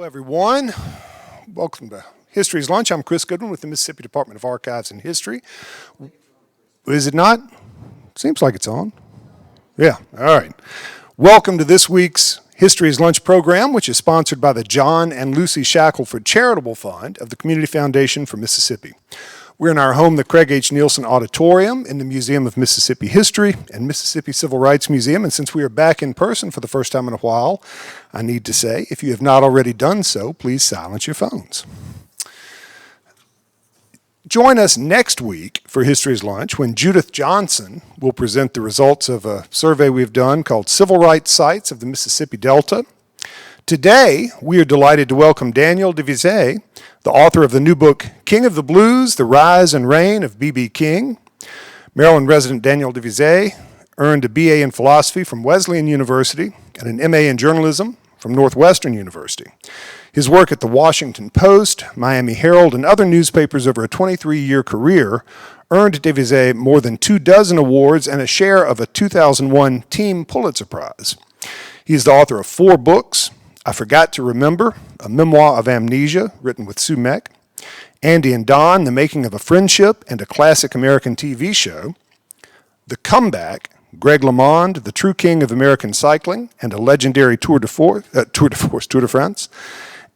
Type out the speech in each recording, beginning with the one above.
Hello, everyone. Welcome to History's Lunch. I'm Chris Goodwin with the Mississippi Department of Archives and History. Is it not? Seems like it's on. Yeah, all right. Welcome to this week's History's Lunch program, which is sponsored by the John and Lucy Shackelford Charitable Fund of the Community Foundation for Mississippi. We're in our home, the Craig H. Nielsen Auditorium in the Museum of Mississippi History and Mississippi Civil Rights Museum. And since we are back in person for the first time in a while, I need to say, if you have not already done so, please silence your phones. Join us next week for History's Lunch when Judith Johnson will present the results of a survey we've done called Civil Rights Sites of the Mississippi Delta. Today, we are delighted to welcome Daniel Visé, the author of the new book, King of the Blues, The Rise and Reign of B.B. King. Maryland resident Daniel Visé earned a B.A. in philosophy from Wesleyan University and an M.A. in journalism from Northwestern University. His work at the Washington Post, Miami Herald, and other newspapers over a 23-year career earned Visé more than 24 awards and a share of a 2001 Team Pulitzer Prize. He is the author of 4 books: I Forgot to Remember, a memoir of amnesia written with Sue Meck; Andy and Don, The Making of a Friendship and a Classic American TV Show; The Comeback, Greg LeMond, the True King of American Cycling and a Legendary Tour de France;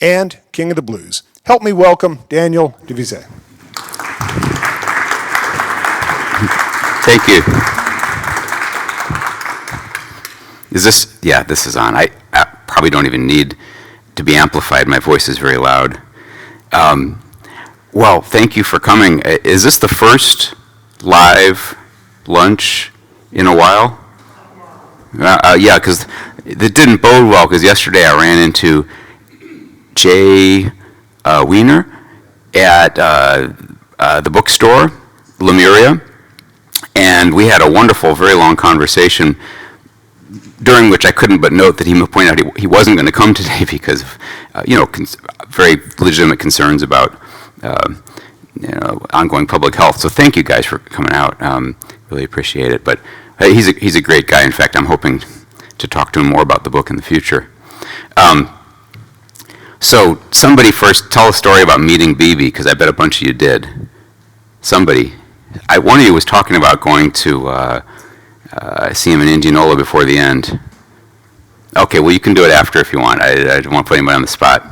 and King of the Blues. Help me welcome Daniel Visé. Thank you. Is this, yeah, this is on. I probably don't even need to be amplified. My voice is very loud. Well, thank you for coming. Is this the first live lunch in a while? Yeah, because it didn't bode well, because yesterday I ran into Jay Wiener at the bookstore, Lemuria, and we had a wonderful, very long conversation, during which I couldn't but note that he pointed out he wasn't going to come today because of, very legitimate concerns about, ongoing public health. So thank you guys for coming out. Really appreciate it. But he's a great guy. In fact, I'm hoping to talk to him more about the book in the future. So somebody first tell a story about meeting BB, because I bet a bunch of you did. Somebody. One of you was talking about going to see him in Indianola before the end. Okay, well, you can do it after if you want. I don't want to put anybody on the spot.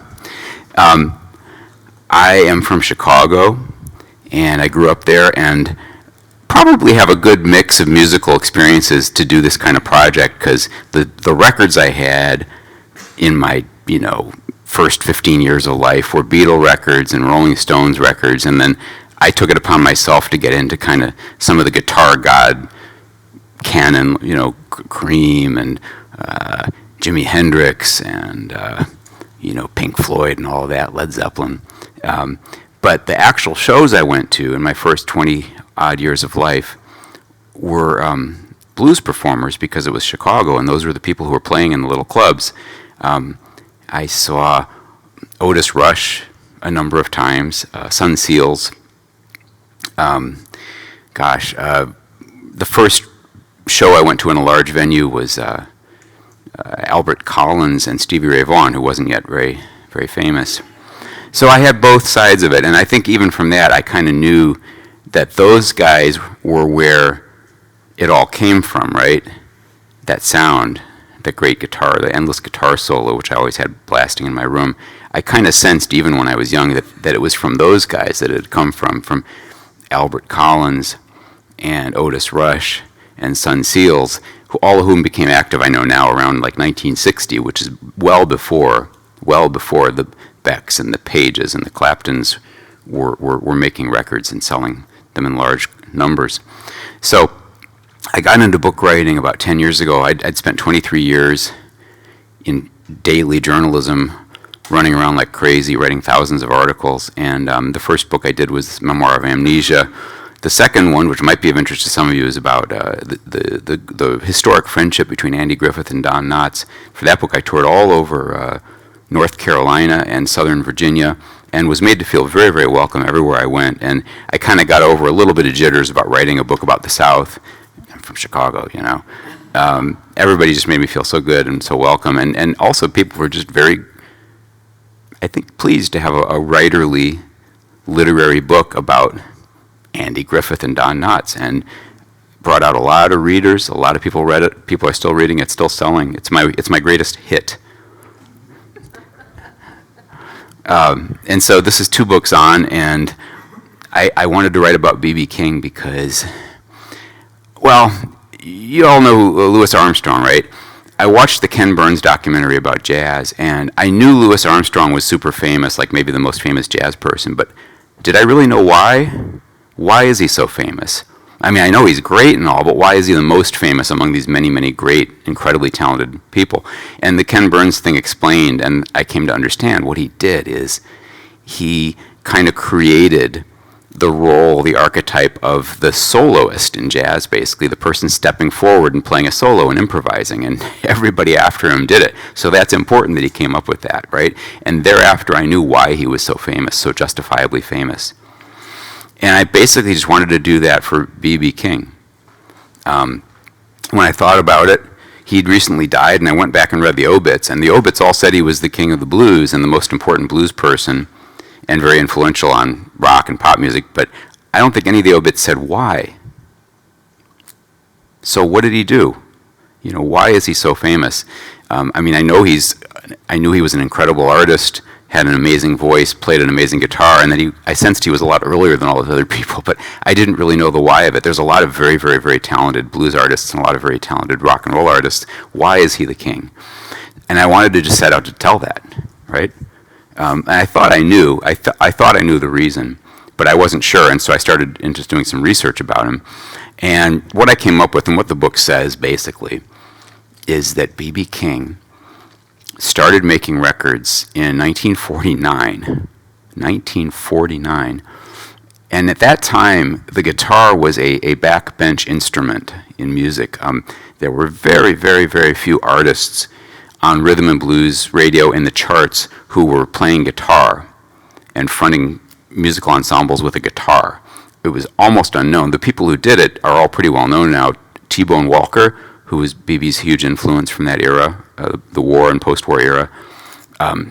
I am from Chicago, and I grew up there, and probably have a good mix of musical experiences to do this kind of project, because the records I had in my, first 15 years of life were Beatle records and Rolling Stones records, and then I took it upon myself to get into kind of some of the guitar god canon, Cream and Jimi Hendrix and Pink Floyd and all of that, Led Zeppelin. But the actual shows I went to in my first 20-odd years of life were blues performers, because it was Chicago, and those were the people who were playing in the little clubs. I saw Otis Rush a number of times, Sun Seals. The first show I went to in a large venue was Albert Collins and Stevie Ray Vaughan, who wasn't yet very, very famous. So I had both sides of it, and I think even from that I kind of knew that those guys were where it all came from, right? That sound, that great guitar, the endless guitar solo, which I always had blasting in my room. I kind of sensed, even when I was young, that it was from those guys that it had come from Albert Collins and Otis Rush and Sun Seals, all of whom became active, I know now, around like 1960, which is well before the Becks and the Pages and the Claptons were making records and selling them in large numbers. So I got into book writing about 10 years ago. I'd spent 23 years in daily journalism, running around like crazy, writing thousands of articles, and the first book I did was Memoir of Amnesia. The second one, which might be of interest to some of you, is about the historic friendship between Andy Griffith and Don Knotts. For that book, I toured all over North Carolina and Southern Virginia, and was made to feel very, very welcome everywhere I went. And I kind of got over a little bit of jitters about writing a book about the South. I'm from Chicago, everybody just made me feel so good and so welcome. And also people were just very I think, pleased to have a writerly literary book about Andy Griffith and Don Knotts, and brought out a lot of readers. A lot of people read it. People are still reading it, still selling. It's my greatest hit. And so this is 2 books on, and I wanted to write about B.B. King because, well, you all know Louis Armstrong, right? I watched the Ken Burns documentary about jazz, and I knew Louis Armstrong was super famous, like maybe the most famous jazz person, but did I really know why? Why is he so famous? I mean, I know he's great and all, but why is he the most famous among these many, many great, incredibly talented people? And the Ken Burns thing explained, and I came to understand what he did is he kind of created the role, the archetype of the soloist in jazz, basically, the person stepping forward and playing a solo and improvising, and everybody after him did it. So that's important that he came up with that, right? And thereafter, I knew why he was so famous, so justifiably famous. And I basically just wanted to do that for B.B. King. When I thought about it, he'd recently died, and I went back and read the obits, and the obits all said he was the king of the blues and the most important blues person and very influential on rock and pop music, but I don't think any of the obits said why. So what did he do? You know, why is he so famous? I mean, I knew he was an incredible artist, had an amazing voice, played an amazing guitar, and that I sensed he was a lot earlier than all those other people, but I didn't really know the why of it. There's a lot of very, very, very talented blues artists and a lot of very talented rock and roll artists. Why is he the king? And I wanted to just set out to tell that, right? And I thought I knew. I thought I knew the reason, but I wasn't sure, and so I started just doing some research about him. And what I came up with, and what the book says, basically, is that B.B. King started making records in 1949. 1949. And at that time, the guitar was a backbench instrument in music. There were very, very, very few artists on rhythm and blues radio in the charts who were playing guitar and fronting musical ensembles with a guitar. It was almost unknown. The people who did it are all pretty well known now. T-Bone Walker, who was B.B.'s huge influence from that era, the war and post-war era.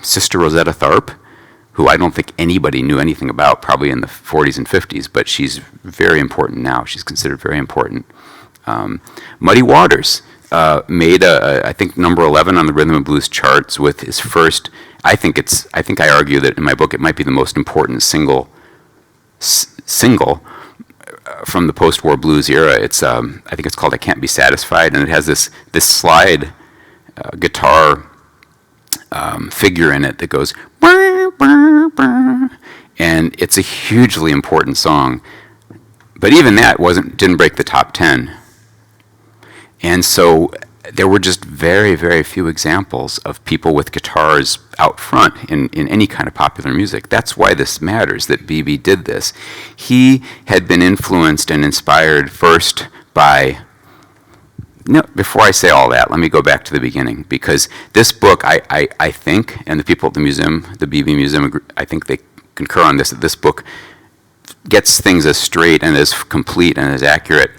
Sister Rosetta Tharpe, who I don't think anybody knew anything about, probably in the 40s and 50s, but she's very important now. She's considered very important. Muddy Waters made I think number 11 on the rhythm and blues charts with his first. I think I argue that in my book it might be the most important single from the post-war blues era. It's I think it's called "I Can't Be Satisfied," and it has this slide guitar figure in it that goes, and it's a hugely important song. But even that didn't break the top 10. And so there were just very, very few examples of people with guitars out front in any kind of popular music. That's why this matters, that B.B. did this. He had been influenced and inspired first by... No, before I say all that, let me go back to the beginning, because this book, I think, and the people at the museum, the B.B. Museum, I think they concur on this, that this book gets things as straight and as complete and as accurate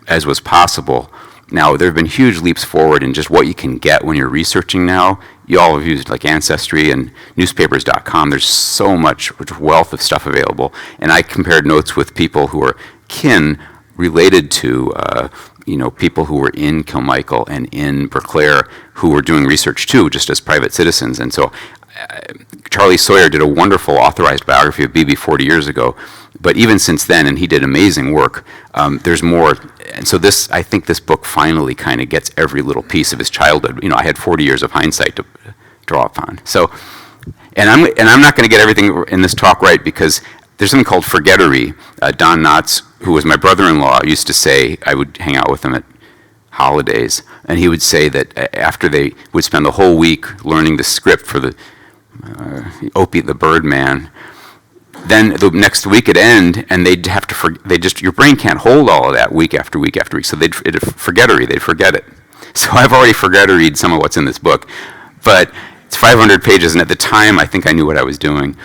as was possible. Now, there have been huge leaps forward in just what you can get when you're researching now. You all have used like Ancestry and newspapers.com. There's so much wealth of stuff available. And I compared notes with people who are related to people who were in Kilmichael and in Berkeley who were doing research too, just as private citizens. And so Charlie Sawyer did a wonderful authorized biography of B.B. 40 years ago. But even since then, and he did amazing work, there's more. And so I think this book finally kind of gets every little piece of his childhood. I had 40 years of hindsight to draw upon. So, and I'm not going to get everything in this talk right, because there's something called forgettery. Don Knotts, who was my brother-in-law, used to say, I would hang out with him at holidays, and he would say that after they would spend the whole week learning the script for the Opie the Birdman, then the next week it'd end, and they'd have to your brain can't hold all of that week after week after week, so they'd forget it. So I've already forgetteried some of what's in this book, but it's 500 pages, and at the time I think I knew what I was doing.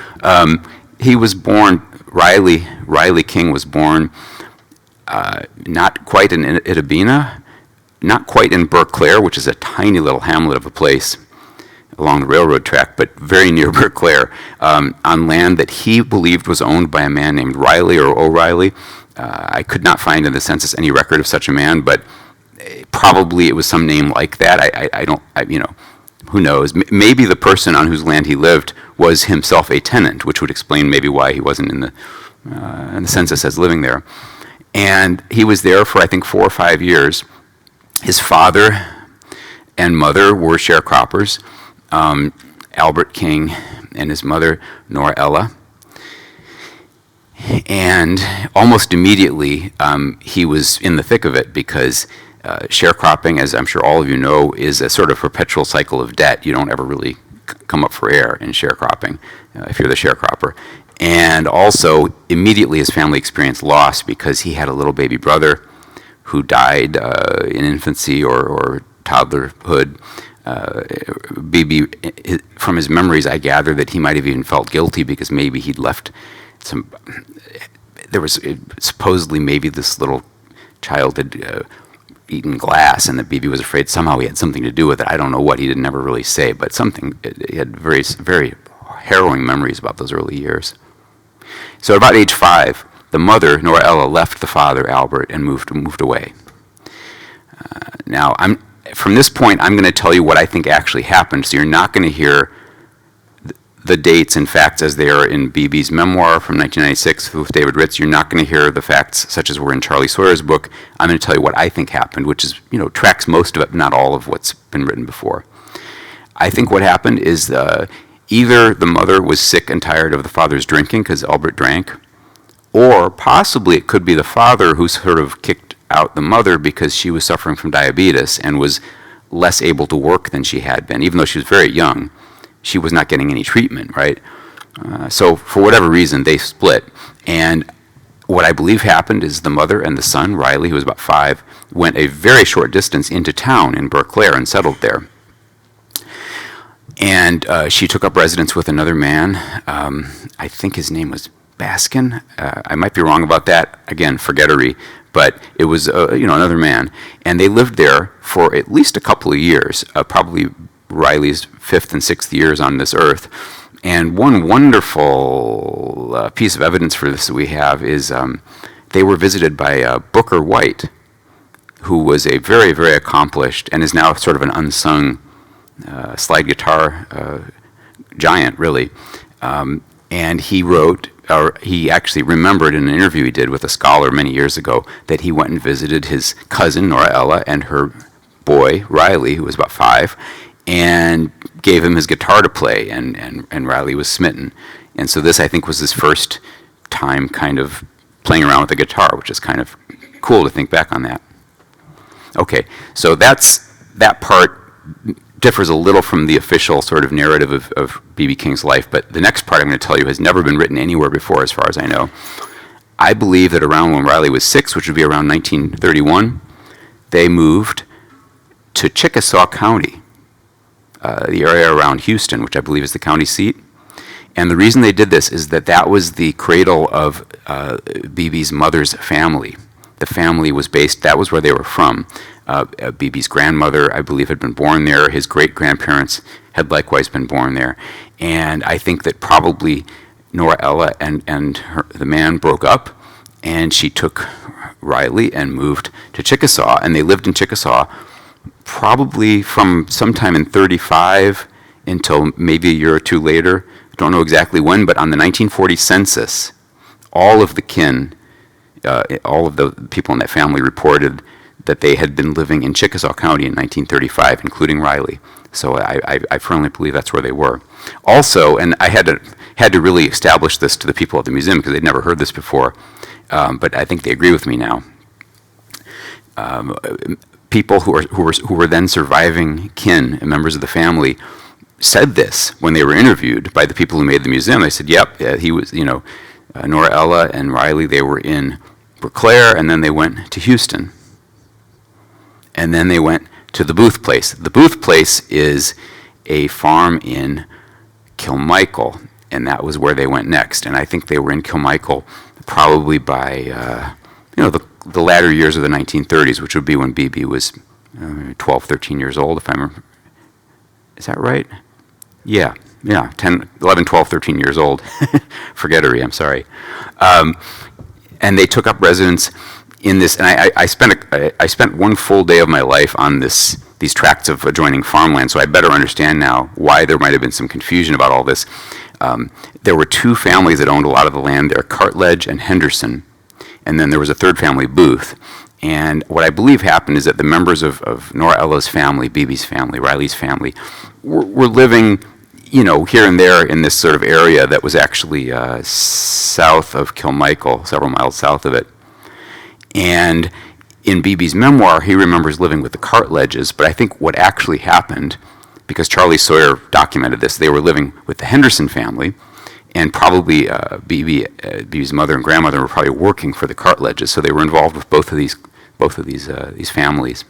He was born, Riley King was born not quite in Itabena, not quite in Berkeley, which is a tiny little hamlet of a place, along the railroad track, but very near Berkeley, on land that he believed was owned by a man named Riley or O'Reilly. I could not find in the census any record of such a man, but probably it was some name like that. Who knows? Maybe the person on whose land he lived was himself a tenant, which would explain maybe why he wasn't in the census as living there. And he was there for, I think, 4 or 5 years. His father and mother were sharecroppers, Albert King and his mother, Nora Ella. And almost immediately, he was in the thick of it because sharecropping, as I'm sure all of you know, is a sort of perpetual cycle of debt. You don't ever really come up for air in sharecropping if you're the sharecropper. And also, immediately his family experienced loss because he had a little baby brother who died in infancy or toddlerhood. BB, from his memories, I gather that he might have even felt guilty because maybe he'd left some. There was supposedly maybe this little child had eaten glass, and that BB was afraid somehow he had something to do with it. I don't know what. He didn't never really say, but something. He had very, very harrowing memories about those early years. So at about age 5, the mother, Nora Ella, left the father, Albert, and moved away. Now, from this point, I'm going to tell you what I think actually happened. So you're not going to hear the dates and facts as they are in BB's memoir from 1996 with David Ritz. You're not going to hear the facts such as were in Charlie Sawyer's book. I'm going to tell you what I think happened, which is, tracks most of it, not all of what's been written before. I think what happened is either the mother was sick and tired of the father's drinking because Albert drank, or possibly it could be the father who sort of kicked out the mother because she was suffering from diabetes and was less able to work than she had been. Even though she was very young, she was not getting any treatment, right? So for whatever reason, they split. And what I believe happened is the mother and the son, Riley, who was about 5, went a very short distance into town in Berkeley and settled there. And she took up residence with another man. I think his name was Baskin. I might be wrong about that. Again, forgettery. But it was, another man. And they lived there for at least a couple of years, probably Riley's 5th and 6th years on this earth. And one wonderful piece of evidence for this that we have is they were visited by Booker White, who was a very, very accomplished and is now sort of an unsung slide guitar giant, really. And he wrote, or he actually remembered in an interview he did with a scholar many years ago, that he went and visited his cousin, Nora Ella, and her boy, Riley, who was about 5, and gave him his guitar to play, and Riley was smitten. And so this, I think, was his first time kind of playing around with the guitar, which is kind of cool to think back on that. Okay, so that part differs a little from the official sort of narrative of B.B. King's life, but the next part I'm going to tell you has never been written anywhere before as far as I know. I believe that around when Riley was 6, which would be around 1931, they moved to Chickasaw County, the area around Houston, which I believe is the county seat. And the reason they did this is that was the cradle of B.B.'s mother's family. The family was based, that was where they were from. B.B.'s grandmother, I believe, had been born there. His great-grandparents had likewise been born there. And I think that probably Nora Ella and the man broke up, and she took Riley and moved to Chickasaw. And they lived in Chickasaw probably from sometime in 35 until maybe a year or two later. Don't know exactly when, but on the 1940 census, all of the kin, all of the people in that family reported that they had been living in Chickasaw County in 1935, including Riley. So I firmly believe that's where they were. Also, and I had to really establish this to the people at the museum because they'd never heard this before, but I think they agree with me now. People who were then surviving kin and members of the family said this when they were interviewed by the people who made the museum. They said, "Yep, he was, Nora Ella and Riley. They were in Berkeley, and then they went to Houston." And then they went to the Booth Place. The Booth Place is a farm in Kilmichael, and that was where they went next. And I think they were in Kilmichael probably by, the latter years of the 1930s, which would be when B.B. was 12, 13 years old, if I remember. Is that right? Yeah, yeah, 10, 11, 12, 13 years old. Forgettery, I'm sorry. And they took up residence in this, and I spent one full day of my life on these tracts of adjoining farmland, so I better understand now why there might have been some confusion about all this. There were two families that owned a lot of the land there, Cartledge and Henderson, and then there was a third family, Booth. And what I believe happened is that the members of Nora Ella's family, Beebe's family, Riley's family, were living, here and there in this sort of area that was actually south of Kilmichael, several miles south of it. And in Beebe's memoir, he remembers living with the Cartledges, but I think what actually happened, because Charlie Sawyer documented this, they were living with the Henderson family, and probably Beebe's mother and grandmother were probably working for the Cartledges, so they were involved with both of these families.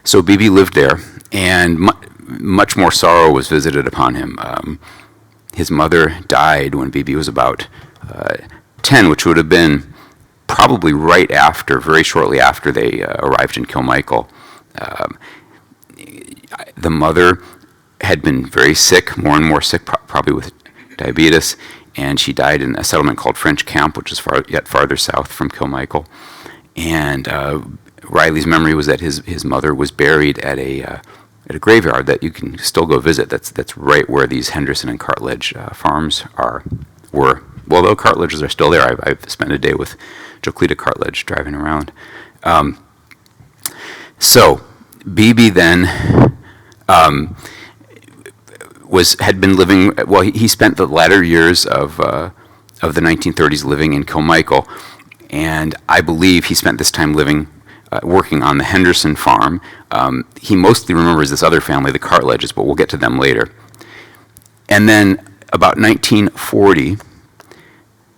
So Beebe lived there, and much more sorrow was visited upon him. His mother died when Beebe was about 10, which would have been probably very shortly after they arrived in Kilmichael. The mother had been very sick, more and more sick, probably with diabetes, and she died in a settlement called French Camp, which is yet farther south from Kilmichael. And Riley's memory was that his mother was buried at a graveyard that you can still go visit. That's right where these Henderson and Cartledge farms were. Well, though Cartledges are still there, I've spent a day with Joclita Cartledge driving around. So Beebe then had been living. Well, he spent the latter years of the 1930s living in Kilmichael, and I believe he spent this time working on the Henderson farm. He mostly remembers this other family, the Cartledges, but we'll get to them later. And then about 1940,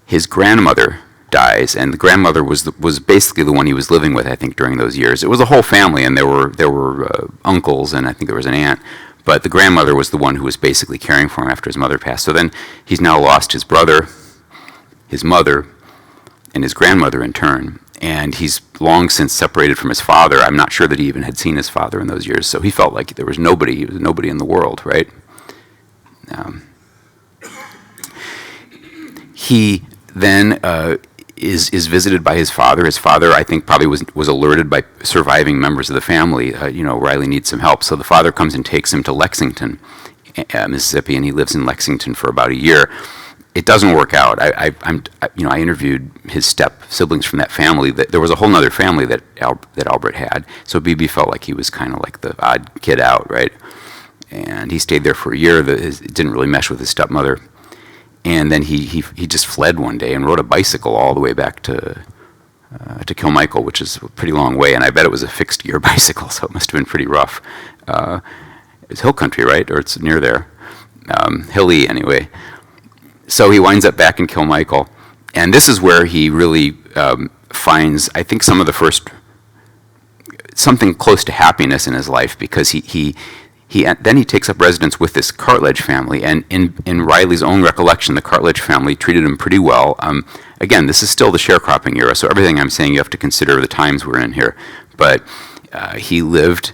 his grandmother dies, and the grandmother was basically the one he was living with, I think, during those years. It was a whole family, and there were uncles, and I think there was an aunt, but the grandmother was the one who was basically caring for him after his mother passed. So then he's now lost his brother, his mother, and his grandmother in turn, and he's long since separated from his father. I'm not sure that he even had seen his father in those years, so he felt like he was nobody in the world, right? He then is visited by his father. His father, I think, probably was alerted by surviving members of the family. Riley needs some help, so the father comes and takes him to Lexington, Mississippi, and he lives in Lexington for about a year. It doesn't work out. I interviewed his step siblings from that family. There was a whole other family that Albert had. So Beebe felt like he was kind of like the odd kid out, right? And he stayed there for a year. It didn't really mesh with his stepmother. And then he just fled one day and rode a bicycle all the way back to Kilmichael, which is a pretty long way. And I bet it was a fixed gear bicycle, so it must have been pretty rough. It's hill country, right? Or it's near there. Hilly, anyway. So he winds up back in Kilmichael. And this is where he really finds, I think, some of the first, something close to happiness in his life, because then he takes up residence with this Cartledge family, and in Riley's own recollection, the Cartledge family treated him pretty well. Again, this is still the sharecropping era, so everything I'm saying you have to consider the times we're in here. But he lived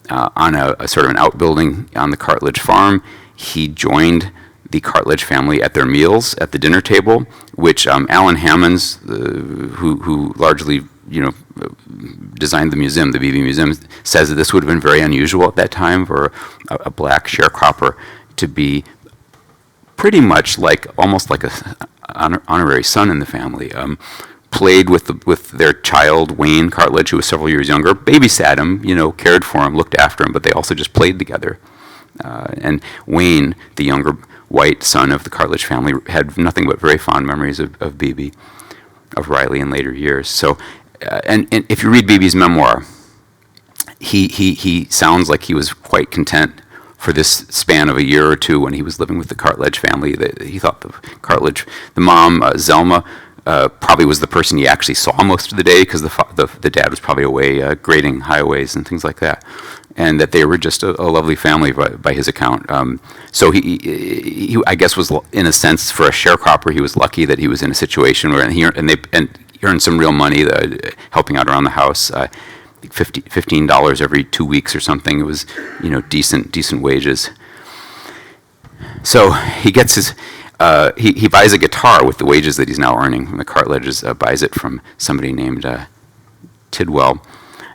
on a sort of an outbuilding on the Cartledge farm. He joined the Cartledge family at their meals at the dinner table, which Alan Hammonds, who largely designed the museum, the Beebe Museum, says that this would have been very unusual at that time for a black sharecropper to be pretty much almost like an honorary son in the family. Played with their child, Wayne Cartledge, who was several years younger, babysat him, cared for him, looked after him, but they also just played together. And Wayne, the younger white son of the Cartledge family, had nothing but very fond memories of Beebe, of Riley in later years. So, and if you read Beebe's memoir, he sounds like he was quite content for this span of a year or two when he was living with the Cartledge family. He thought the mom, Zelma, probably was the person he actually saw most of the day, because the dad was probably away grading highways and things like that, and that they were just a lovely family by his account. So he I guess was, in a sense, for a sharecropper, he was lucky that he was in a situation where he earned some real money helping out around the house. $15 every 2 weeks or something. It was decent wages. So he gets his, he buys a guitar with the wages that he's now earning from the cartilages, buys it from somebody named Tidwell.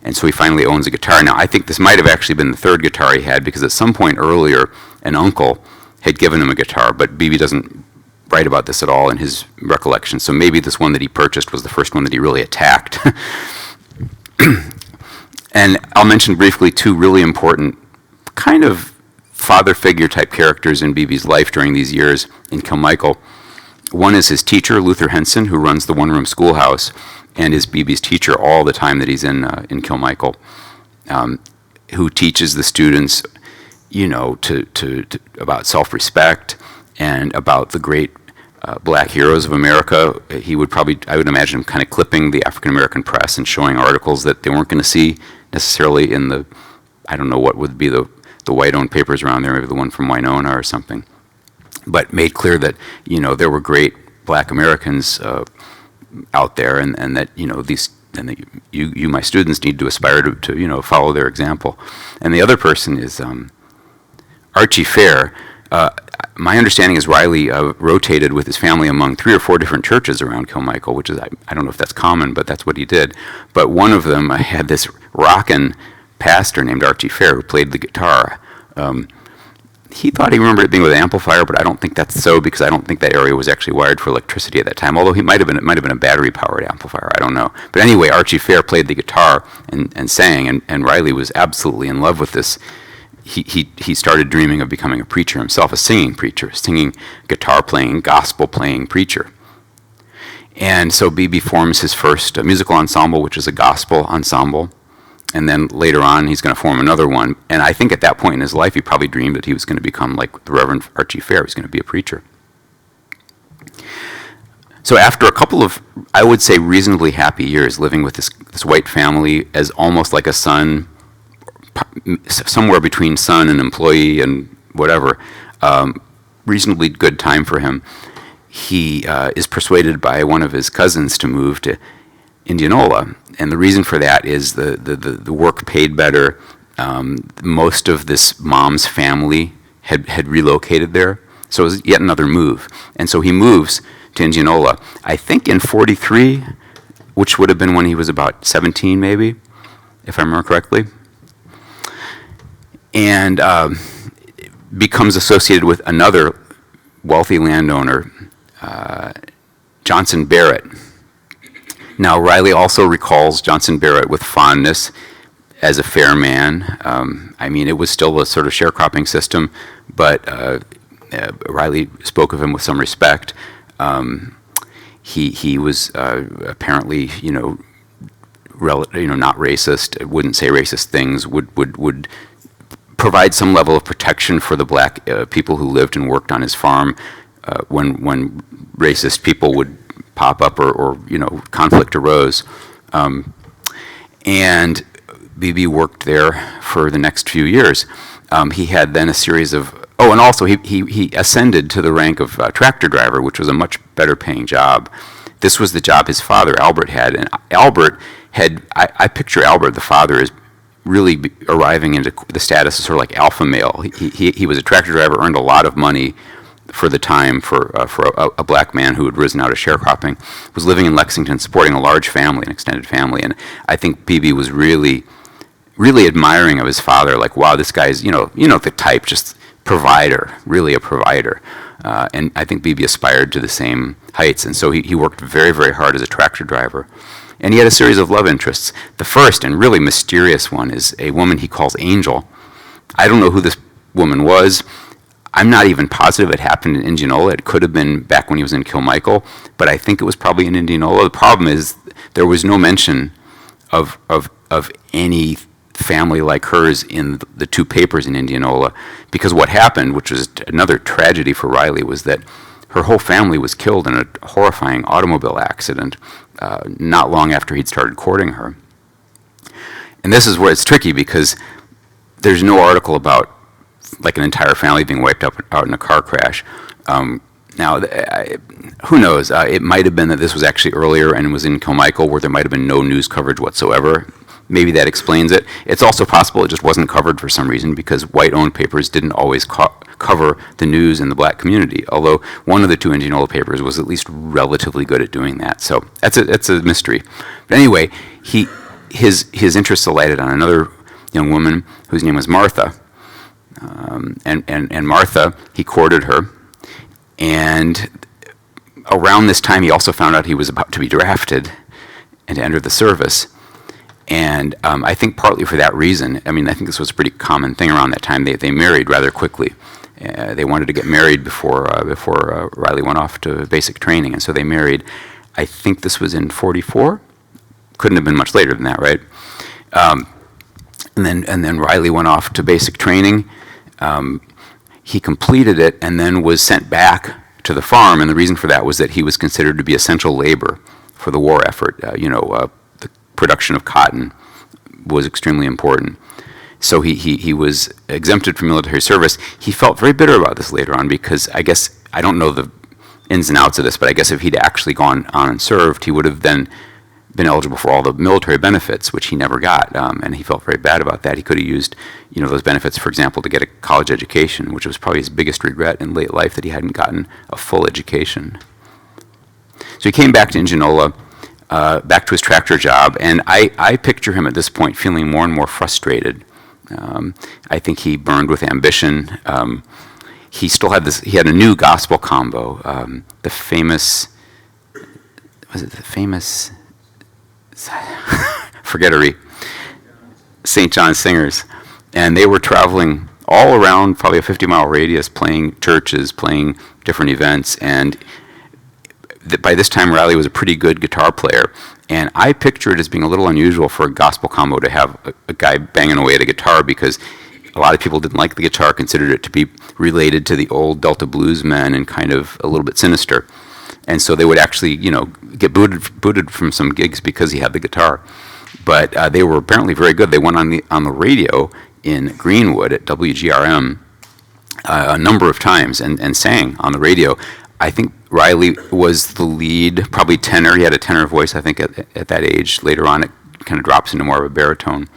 And so he finally owns a guitar. Now, I think this might have actually been the third guitar he had, because at some point earlier, an uncle had given him a guitar, but Beebe doesn't write about this at all in his recollection. So maybe this one that he purchased was the first one that he really attacked. And I'll mention briefly two really important kind of father figure type characters in Beebe's life during these years in Kilmichael. One is his teacher, Luther Henson, who runs the one-room schoolhouse and is Beebe's teacher all the time that he's in Kilmichael, who teaches the students, you know, to about self-respect and about the great black heroes of America. He would probably, I would imagine him kind of clipping the African-American press and showing articles that they weren't going to see necessarily in the, I don't know what would be the white-owned papers around there, maybe the one from Winona or something, but made clear that, you know, there were great black Americans out there, and that, you know, these, and that you my students need to aspire to you know, follow their example. And the other person is Archie Fair. My understanding is Riley rotated with his family among 3 or 4 different churches around Kilmichael, which is, I don't know if that's common, but that's what he did. But one of them had this rockin' pastor named Archie Fair who played the guitar. He thought he remembered it being with an amplifier, but I don't think that's so, because I don't think that area was actually wired for electricity at that time, although it might have been a battery-powered amplifier, I don't know. But anyway, Archie Fair played the guitar and sang, and Riley was absolutely in love with this. He started dreaming of becoming a preacher himself, a singing preacher, singing, guitar-playing, gospel-playing preacher. And so Beebe forms his first musical ensemble, which is a gospel ensemble. And then later on, he's going to form another one. And I think at that point in his life, he probably dreamed that he was going to become like the Reverend Archie Fair. He was going to be a preacher. So after a couple of, I would say, reasonably happy years living with this white family as almost like a son, somewhere between son and employee and whatever, reasonably good time for him, he is persuaded by one of his cousins to move to Indianola. And the reason for that is the work paid better. Most of this mom's family had relocated there, so it was yet another move. And so he moves to Indianola, I think in 43, which would have been when he was about 17 maybe, if I remember correctly. And becomes associated with another wealthy landowner, Johnson Barrett. Now, Riley also recalls Johnson Barrett with fondness as a fair man. I mean, it was still a sort of sharecropping system, but Riley spoke of him with some respect. He was apparently, not racist. Wouldn't say racist things. Would provide some level of protection for the black people who lived and worked on his farm when racist people would pop up or conflict arose. And Beebe worked there for the next few years. He had then a series of, and also he ascended to the rank of tractor driver, which was a much better paying job. This was the job his father, Albert, had. And Albert had, I picture Albert, the father, as really arriving into the status of sort of like alpha male. He was a tractor driver, earned a lot of money for the time for a black man who had risen out of sharecropping, was living in Lexington, supporting a large family, an extended family. And I think Beebe was really, really admiring of his father, like, wow, this guy's, the type, just provider, really a provider. And I think Beebe aspired to the same heights. And so he worked very, very hard as a tractor driver. And he had a series of love interests. The first and really mysterious one is a woman he calls Angel. I don't know who this woman was. I'm not even positive it happened in Indianola. It could have been back when he was in Kilmichael, but I think it was probably in Indianola. The problem is there was no mention of any family like hers in the 2 papers in Indianola, because what happened, which was another tragedy for Riley, was that her whole family was killed in a horrifying automobile accident not long after he'd started courting her. And this is where it's tricky, because there's no article about like an entire family being wiped out in a car crash. Now, who knows? It might have been that this was actually earlier and was in Kilmichael, where there might have been no news coverage whatsoever. maybe that explains it. It's also possible it just wasn't covered for some reason because white-owned papers didn't always cover the news in the black community, although one of the two Indianola papers was at least relatively good at doing that. So that's a mystery. But anyway, his interest alighted on another young woman whose name was Martha. And Martha, he courted her. And around this time, he also found out he was about to be drafted and to enter the service. And I think partly for that reason, I mean, I think this was a pretty common thing around that time. They married rather quickly. They wanted to get married before Riley went off to basic training, and so they married. I think this was in 44. Couldn't have been much later than that, right? And then Riley went off to basic training. He completed it and then was sent back to the farm, and the reason for that was that he was considered to be essential labor for the war effort. The production of cotton was extremely important. So he was exempted from military service. He felt very bitter about this later on because I don't know the ins and outs of this, but I guess if he'd actually gone on and served, he would have then been eligible for all the military benefits, which he never got, and he felt very bad about that. He could have used, those benefits, for example, to get a college education, which was probably his biggest regret in late life, that he hadn't gotten a full education. So he came back to Indianola, back to his tractor job, and I picture him at this point feeling more and more frustrated. I think he burned with ambition. He still had he had a new gospel combo, the famous forgettery, St. John Singers, and they were traveling all around probably a 50-mile radius, playing churches, playing different events, and by this time Riley was a pretty good guitar player, and I picture it as being a little unusual for a gospel combo to have a guy banging away at a guitar, because a lot of people didn't like the guitar, considered it to be related to the old Delta blues men and kind of a little bit sinister. And so they would actually, get booted from some gigs because he had the guitar. But they were apparently very good. They went on the radio in Greenwood at WGRM a number of times and sang on the radio. I think Riley was the lead, probably tenor. He had a tenor voice, I think, at that age. Later on, it kind of drops into more of a baritone.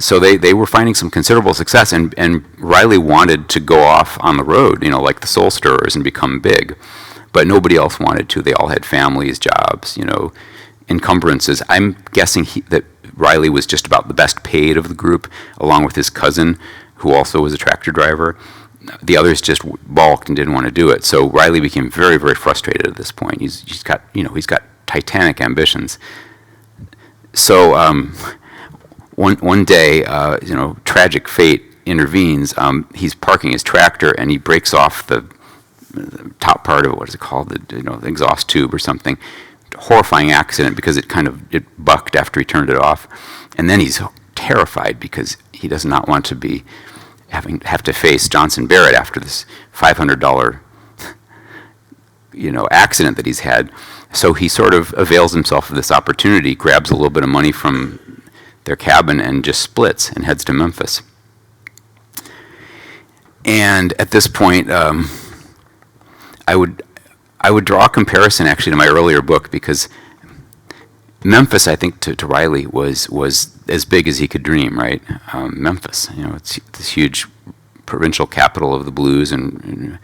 So they were finding some considerable success, and Riley wanted to go off on the road, like the Soul Stirrers, and become big. But nobody else wanted to. They all had families, jobs, encumbrances. I'm guessing that Riley was just about the best paid of the group, along with his cousin, who also was a tractor driver. The others just balked and didn't want to do it. So Riley became very, very frustrated at this point. He's got titanic ambitions. So one day, tragic fate intervenes. He's parking his tractor and he breaks off the top part of it. What is it called? The exhaust tube or something. Horrifying accident because it bucked after he turned it off, and then he's terrified because he does not want to be have to face Johnson Barrett after this $500 accident that he's had. So he sort of avails himself of this opportunity, grabs a little bit of money from their cabin and just splits and heads to Memphis. And at this point, I would draw a comparison actually to my earlier book, because Memphis, I think, to Riley was as big as he could dream, right? Memphis, it's this huge provincial capital of the blues, and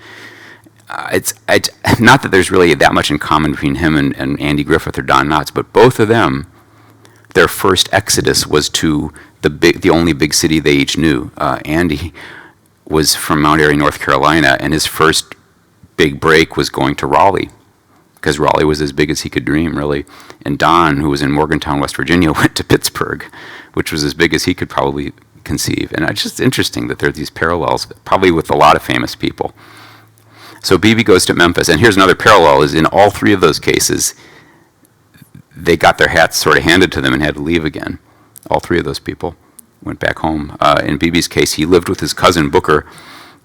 it's not that there's really that much in common between him and Andy Griffith or Don Knotts, but both of them, their first exodus was to the only big city they each knew. Andy was from Mount Airy, North Carolina, and his first big break was going to Raleigh, because Raleigh was as big as he could dream, really. And Don, who was in Morgantown, West Virginia, went to Pittsburgh, which was as big as he could probably conceive. And it's just interesting that there are these parallels, probably with a lot of famous people. So BB goes to Memphis, and here's another parallel, is in all three of those cases, they got their hats sort of handed to them and had to leave again. All three of those people went back home. In BB's case, he lived with his cousin Booker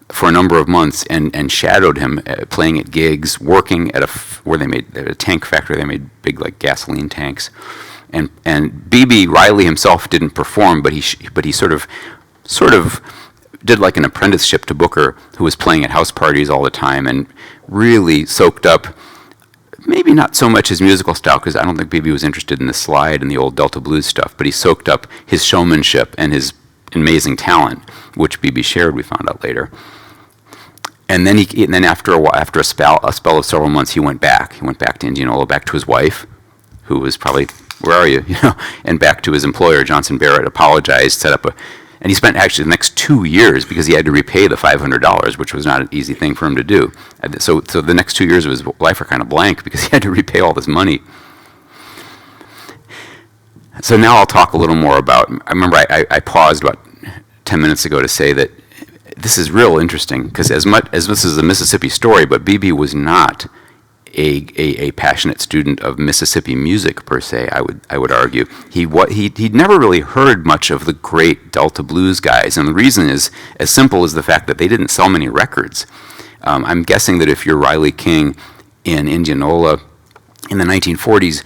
for a number of months and shadowed him playing at gigs, working at where they made a tank factory. They made big gasoline tanks, and BB Riley himself didn't perform, but he sort of did like an apprenticeship to Booker, who was playing at house parties all the time and really soaked up maybe not so much his musical style, because I don't think Bibi was interested in the slide and the old Delta blues stuff, but he soaked up his showmanship and his amazing talent, which Bibi shared, we found out later. And then after a while, after a spell of several months, he went back. He went back to Indianola, back to his wife, who was probably, where are you? And back to his employer, Johnson Barrett, apologized, set up and he spent actually the next 2 years, because he had to repay the $500, which was not an easy thing for him to do. So the next 2 years of his life are kind of blank, because he had to repay all this money. So now I'll talk a little more about, I remember I paused about 10 minutes ago to say that this is real interesting, because as much as this is a Mississippi story, but Bibi was not a passionate student of Mississippi music per se. I would argue he'd never really heard much of the great Delta blues guys, and the reason is as simple as the fact that they didn't sell many records. I'm guessing that if you're Riley King in Indianola in the 1940s,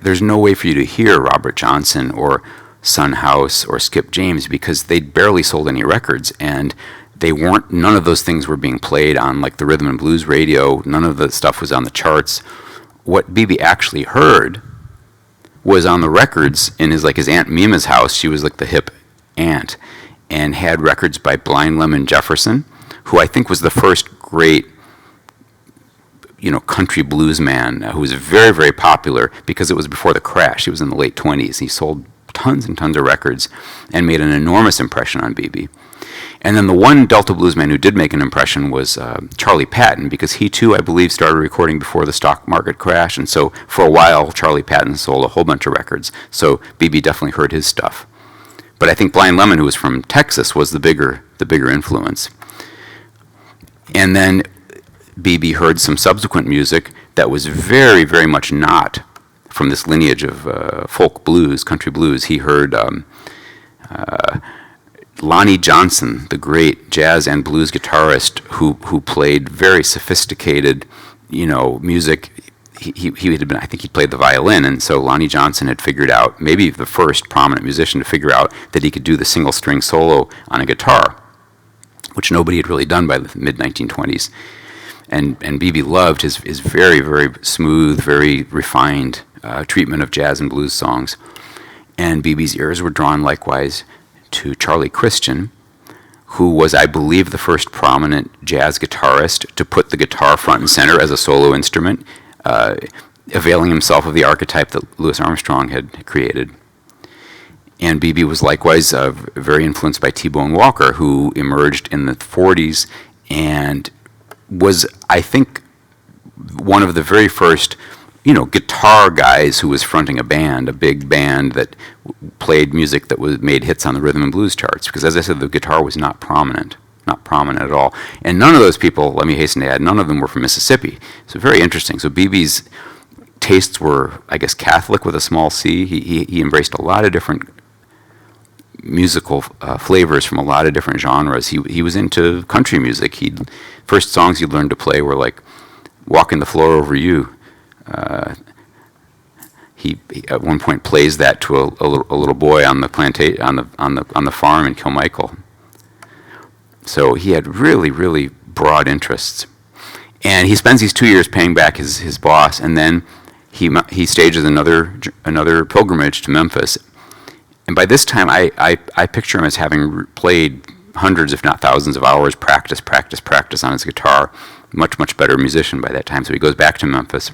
there's no way for you to hear Robert Johnson or Son House or Skip James, because they barely sold any records, and none of those things were being played on like the rhythm and blues radio. None of the stuff was on the charts. What Bibi actually heard was on the records in his Aunt Mima's house. She was like the hip aunt, and had records by Blind Lemon Jefferson, who I think was the first great country blues man, who was very, very popular because it was before the crash. He was in the late 20s. He sold tons and tons of records and made an enormous impression on Bibi. And then the one Delta blues man who did make an impression was Charlie Patton, because he too, I believe, started recording before the stock market crash. And so for a while, Charlie Patton sold a whole bunch of records. So Bibi definitely heard his stuff. But I think Blind Lemon, who was from Texas, was the bigger influence. And then Bibi heard some subsequent music that was very, very much not from this lineage of folk blues, country blues. He heard Lonnie Johnson, the great jazz and blues guitarist who played very sophisticated, music. He had been, I think he played the violin, and so Lonnie Johnson had figured out, maybe the first prominent musician to figure out, that he could do the single string solo on a guitar, which nobody had really done by the mid-1920s. And Bibi loved his very, very smooth, very refined treatment of jazz and blues songs. And Bibi's ears were drawn likewise to Charlie Christian, who was, I believe, the first prominent jazz guitarist to put the guitar front and center as a solo instrument, availing himself of the archetype that Louis Armstrong had created. And Bibi was likewise very influenced by T-Bone Walker, who emerged in the 40s and was, I think, one of the very first guitar guys who was fronting a big band that played music that made hits on the rhythm and blues charts. Because as I said, the guitar was not prominent at all. And none of those people, let me hasten to add, none of them were from Mississippi. So very interesting. So Bibi's tastes were, I guess, Catholic with a small c. He embraced a lot of different musical flavors from a lot of different genres. He was into country music. First songs he learned to play were like "Walking the Floor Over You." He at one point plays that to a little boy on the farm in Kilmichael. So he had really, really broad interests, and he spends these 2 years paying back his boss, and then he stages another pilgrimage to Memphis. And by this time, I picture him as having played hundreds, if not thousands, of hours, practice on his guitar. Much better musician by that time. So he goes back to Memphis.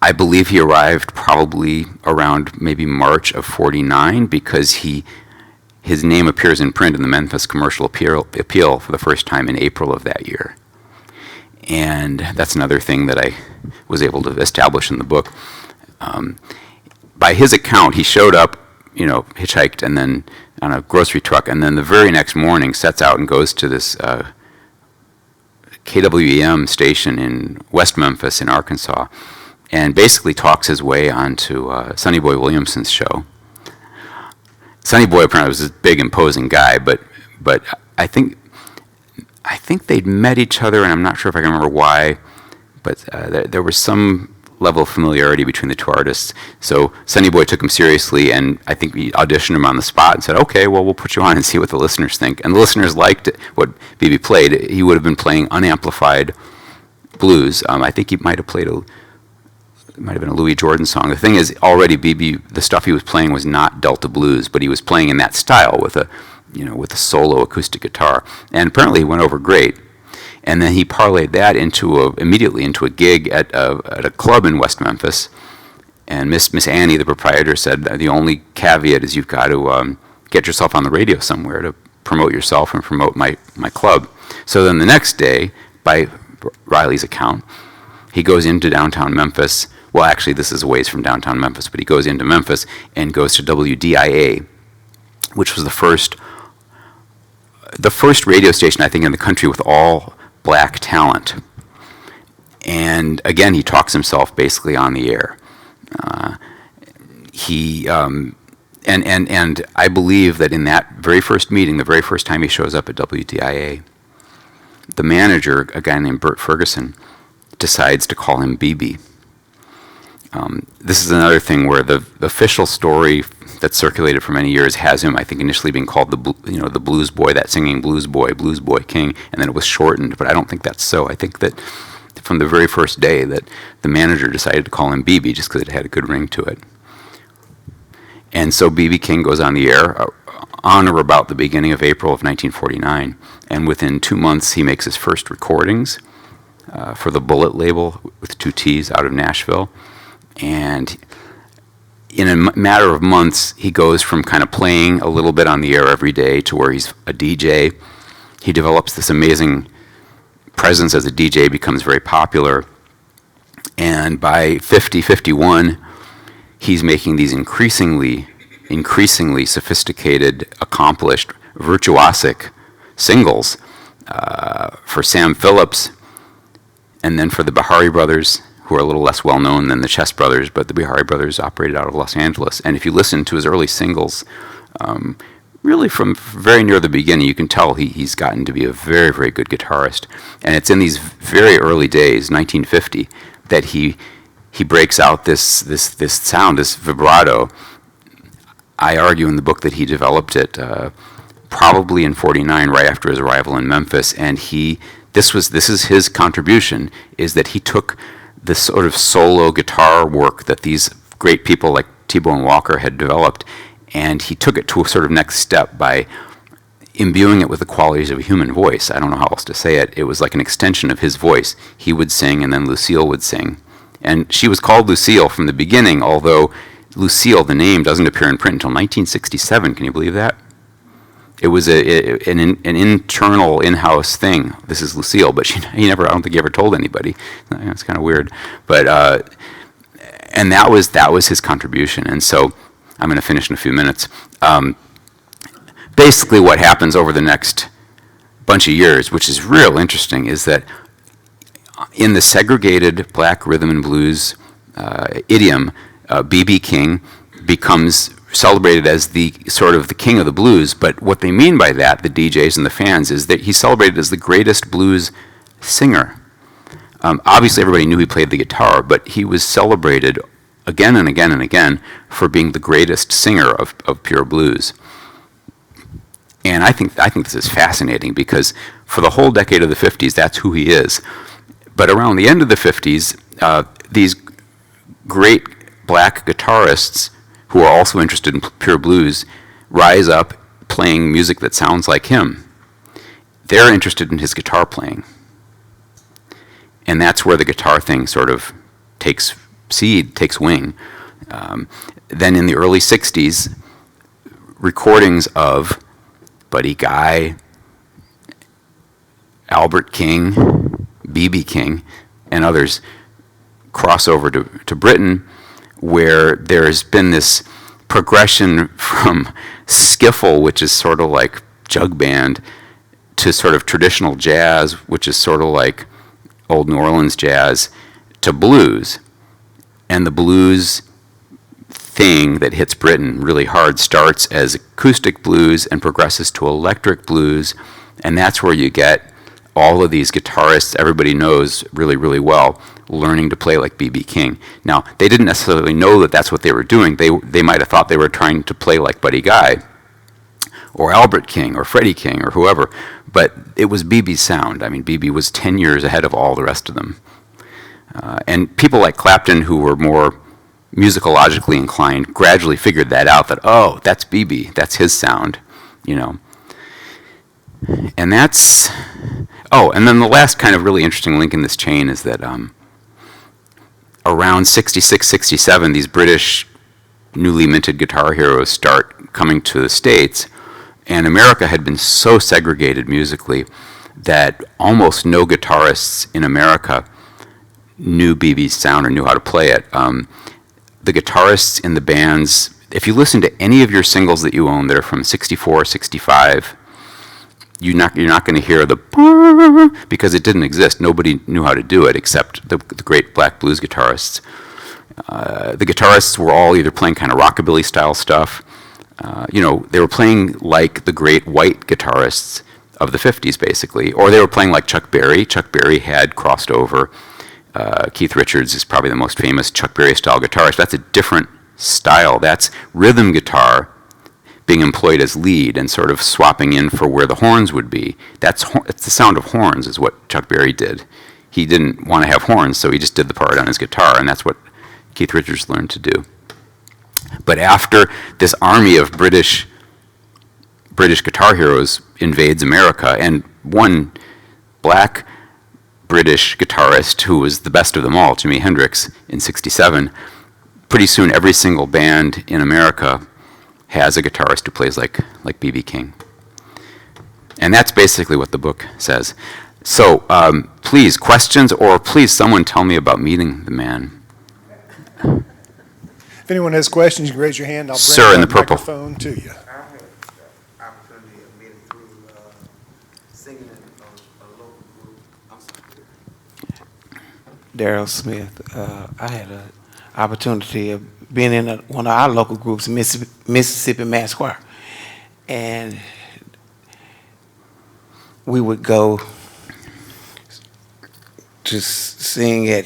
I believe he arrived probably around maybe March of '49, because his name appears in print in the Memphis Commercial Appeal for the first time in April of that year. And that's another thing that I was able to establish in the book. By his account, he showed up, hitchhiked, and then on a grocery truck, and then the very next morning sets out and goes to this KWEM station in West Memphis in Arkansas, and basically talks his way onto Sonny Boy Williamson's show. Sonny Boy apparently was this big, imposing guy, but I think they'd met each other, and I'm not sure if I can remember why, but there was some level of familiarity between the two artists. So Sonny Boy took him seriously, and I think he auditioned him on the spot and said, "Okay, well, we'll put you on and see what the listeners think." And the listeners liked what Bibi played. He would have been playing unamplified blues. I think he might have played it might have been a Louis Jordan song. The thing is, already the stuff he was playing was not Delta blues, but he was playing in that style with a solo acoustic guitar, and apparently he went over great. And then he parlayed that immediately into a gig at a club in West Memphis. And Miss Annie, the proprietor, said the only caveat is you've got to get yourself on the radio somewhere to promote yourself and promote my club. So then the next day, by Riley's account, he goes into downtown Memphis. Well, actually, this is a ways from downtown Memphis, but he goes into Memphis and goes to WDIA, which was the first radio station, I think, in the country with all black talent. And again, he talks himself basically on the air. And I believe that in that very first meeting, the very first time he shows up at WDIA, the manager, a guy named Bert Ferguson, decides to call him BB. This is another thing where the official story that circulated for many years has him, I think, initially being called the blues boy, that singing blues boy king, and then it was shortened. But I don't think that's so. I think that from the very first day that the manager decided to call him BB just because it had a good ring to it. And so BB King goes on the air on or about the beginning of April of 1949, and within 2 months he makes his first recordings for the Bullet label with 2 T's out of Nashville. And in a matter of months, he goes from kind of playing a little bit on the air every day to where he's a DJ. He develops this amazing presence as a DJ, becomes very popular. And by 51, he's making these increasingly sophisticated, accomplished, virtuosic singles for Sam Phillips, and then for the Bihari Brothers, who are a little less well-known than the Chess Brothers, but the Bihari Brothers operated out of Los Angeles. And if you listen to his early singles, really from very near the beginning, you can tell he's gotten to be a very, very good guitarist. And it's in these very early days, 1950, that he breaks out this sound, this vibrato. I argue in the book that he developed it probably in 49, right after his arrival in Memphis, and this is his contribution, is that he took this sort of solo guitar work that these great people like T-Bone Walker had developed, and he took it to a sort of next step by imbuing it with the qualities of a human voice. I don't know how else to say it. It was like an extension of his voice. He would sing, and then Lucille would sing. And she was called Lucille from the beginning, although Lucille, the name, doesn't appear in print until 1967. Can you believe that? It was an internal, in-house thing. This is Lucille, but I don't think he ever told anybody. It's kind of weird. But and that was his contribution. And so I'm going to finish in a few minutes. Basically, what happens over the next bunch of years, which is real interesting, is that in the segregated black rhythm and blues idiom, B.B. King becomes celebrated as the sort of the king of the blues. But what they mean by that, the DJs and the fans, is that he's celebrated as the greatest blues singer. Obviously, everybody knew he played the guitar, but he was celebrated again and again and again for being the greatest singer of pure blues. And I think this is fascinating because for the whole decade of the 50s, that's who he is. But around the end of the 50s, these great black guitarists who are also interested in pure blues rise up playing music that sounds like him. They're interested in his guitar playing. And that's where the guitar thing sort of takes wing. Then in the early 60s, recordings of Buddy Guy, Albert King, B.B. King, and others cross over to Britain, where there's been this progression from skiffle, which is sort of like jug band, to sort of traditional jazz, which is sort of like old New Orleans jazz, to blues. And the blues thing that hits Britain really hard starts as acoustic blues and progresses to electric blues, and that's where you get all of these guitarists everybody knows really, really well learning to play like B.B. King. Now, they didn't necessarily know that that's what they were doing. They might have thought they were trying to play like Buddy Guy. or Albert King or Freddie King or whoever, but it was BB's sound. I mean, BB was 10 years ahead of all the rest of them. And people like Clapton, who were more musicologically inclined, gradually figured that out, that, oh, that's BB, that's his sound, you know. And that's, oh, and then the last kind of really interesting link in this chain is that around 66, 67, these British newly minted guitar heroes start coming to the States, and America had been so segregated musically that almost no guitarists in America knew BB's sound or knew how to play it. The guitarists in the bands, if you listen to any of your singles that you own that are from 64, 65, you're not going to hear the because it didn't exist. Nobody knew how to do it except the great black blues guitarists. The guitarists were all either playing kind of rockabilly style stuff. They were playing like the great white guitarists of the 50s, basically, or they were playing like Chuck Berry. Chuck Berry had crossed over. Keith Richards is probably the most famous Chuck Berry style guitarist. That's a different style. That's rhythm guitar being employed as lead and sort of swapping in for where the horns would be. It's the sound of horns is what Chuck Berry did. He didn't want to have horns, so he just did the part on his guitar, and that's what Keith Richards learned to do. But after this army of British guitar heroes invades America, and one black British guitarist who was the best of them all, Jimi Hendrix, in '67, pretty soon every single band in America has a guitarist who plays like B.B. King. And that's basically what the book says. So please, questions, or please someone tell me about meeting the man. If anyone has questions, you can raise your hand. I'll bring Sir, in the purple microphone to you. I had the opportunity of meeting through singing in a local group. I'm sorry. Daryl Smith. I had an opportunity of being in one of our local groups, Mississippi Mass Choir. And we would go to sing at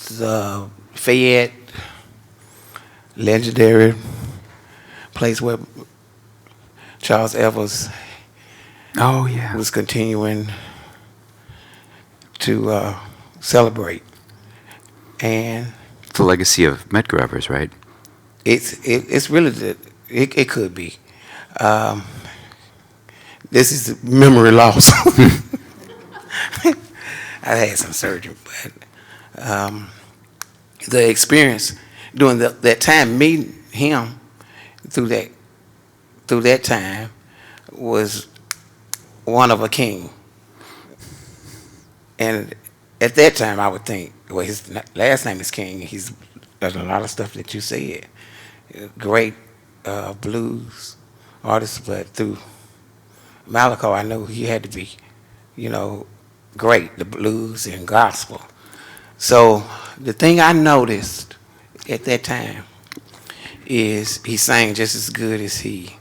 the Fayette, legendary place where Charles Evans was continuing to celebrate. And the legacy of Medgarevers, right? it's really it could be. This is memory loss. I had some surgery, but the experience during that time, meeting him through that time was one of a king. And at that time, I would think, well, his last name is King. There's a lot of stuff that you said. Great blues artist, but through Malachi, I know he had to be, great, the blues and gospel. So the thing I noticed at that time is he sang just as good as he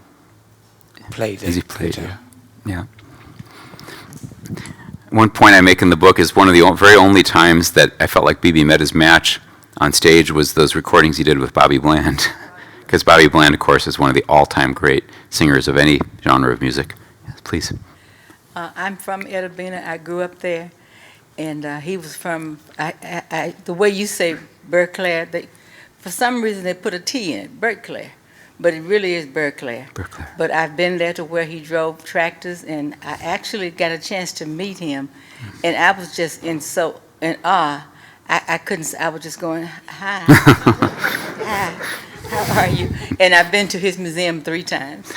played. As he played, yeah. One point I make in the book is one of the very only times that I felt like BB met his match on stage was those recordings he did with Bobby Bland. Because Bobby Bland, of course, is one of the all-time great singers of any genre of music. Yes, please. I'm from Edabina. I grew up there. And he was from, the way you say Berkeley, for some reason they put a T in it, Berkeley. But it really is Berkeley. But I've been there to where he drove tractors, and I actually got a chance to meet him. And I was just in awe. I couldn't, I was just going, hi. Hi, how are you? And I've been to his museum 3 times.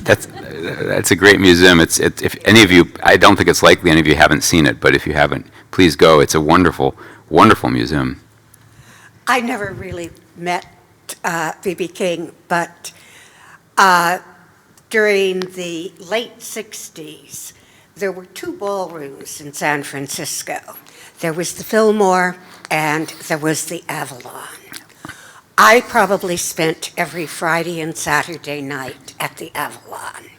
That's a great museum. If any of you, I don't think it's likely any of you haven't seen it, but if you haven't, please go. It's a wonderful, wonderful museum. I never really met B.B. King, but during the late 60s, there were 2 ballrooms in San Francisco. There was the Fillmore and there was the Avalon. I probably spent every Friday and Saturday night at the Avalon.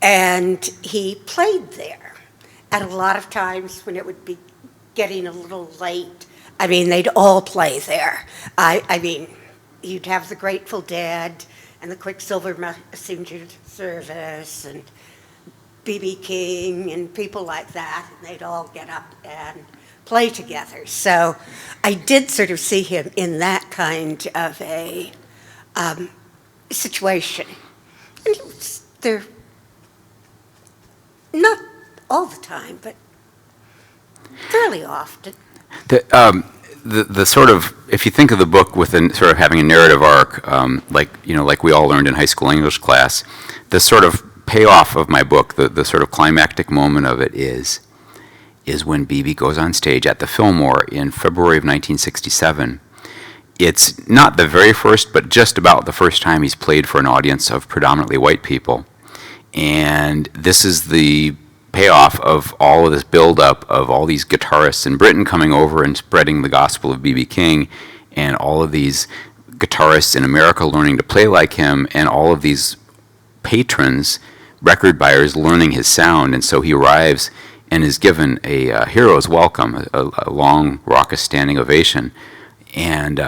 And he played there. And a lot of times when it would be getting a little late, they'd all play there. You'd have the Grateful Dead and the Quicksilver Messenger Service and B.B. King and people like that, and they'd all get up and play together. So I did sort of see him in that kind of a situation. And he was there, not all the time, but fairly often. The sort of, if you think of the book with sort of having a narrative arc, like we all learned in high school English class, the sort of payoff of my book, the sort of climactic moment of it is when BB goes on stage at the Fillmore in February of 1967. It's not the very first, but just about the first time he's played for an audience of predominantly white people. And this is the payoff of all of this buildup of all these guitarists in Britain coming over and spreading the gospel of B.B. King, and all of these guitarists in America learning to play like him, and all of these patrons, record buyers, learning his sound. And so he arrives and is given a hero's welcome, a long, raucous standing ovation. And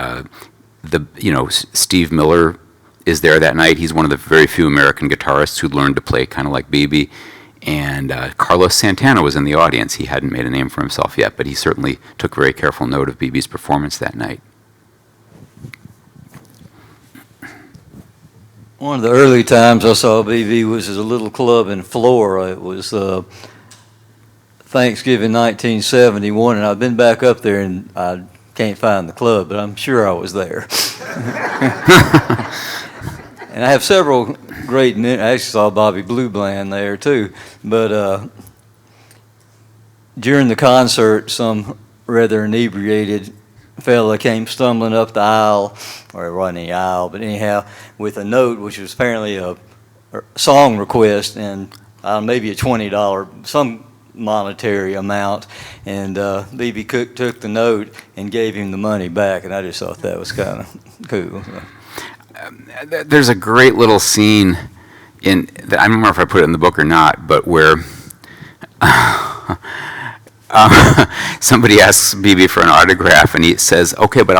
Steve Miller is there that night. He's one of the very few American guitarists who learned to play kind of like B.B. And Carlos Santana was in the audience. He hadn't made a name for himself yet, but he certainly took very careful note of B.B.'s performance that night. One of the early times I saw B.B. was at a little club in Flora. It was Thanksgiving 1971, and I've been back up there, and I can't find the club, but I'm sure I was there. And I have several great, I actually saw Bobby Blue Bland there too, but during the concert, some rather inebriated fella came stumbling up the aisle, or it wasn't the aisle, but anyhow, with a note which was apparently a song request, and maybe a $20, some monetary amount, and B.B. Cook took the note and gave him the money back, and I just thought that was kind of cool. There's a great little scene I don't remember if I put it in the book or not, but where somebody asks B.B. for an autograph, and he says, "Okay, but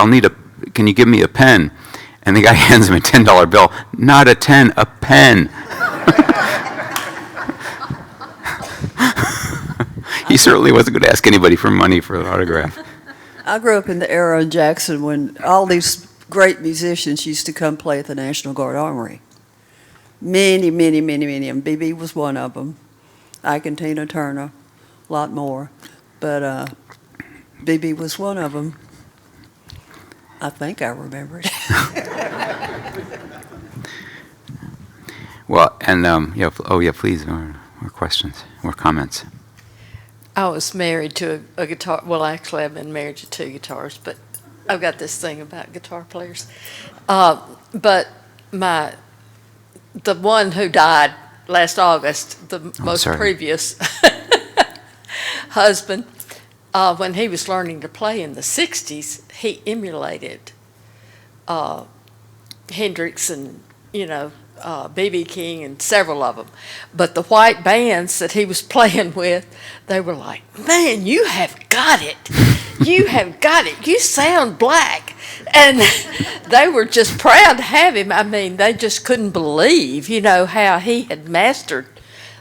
can you give me a pen?" And the guy hands him a $10 bill. Not a 10, a pen. He certainly wasn't going to ask anybody for money for an autograph. I grew up in the era in Jackson when all these great musicians used to come play at the National Guard Armory. Many, many, many, many of them. B.B. was one of them. Ike and Tina Turner, a lot more. But B.B. was one of them. I think I remember it. Well, and please, more questions, more comments. I was married to a guitar. Well, actually, I've been married to 2 guitars, but I've got this thing about guitar players. But the one who died last August, the most previous husband, when he was learning to play in the 60s, he emulated Hendrix and, B.B. King and several of them. But the white bands that he was playing with, they were like, "Man, you have got it. You have got it. You sound black." And they were just proud to have him. I mean, they just couldn't believe, how he had mastered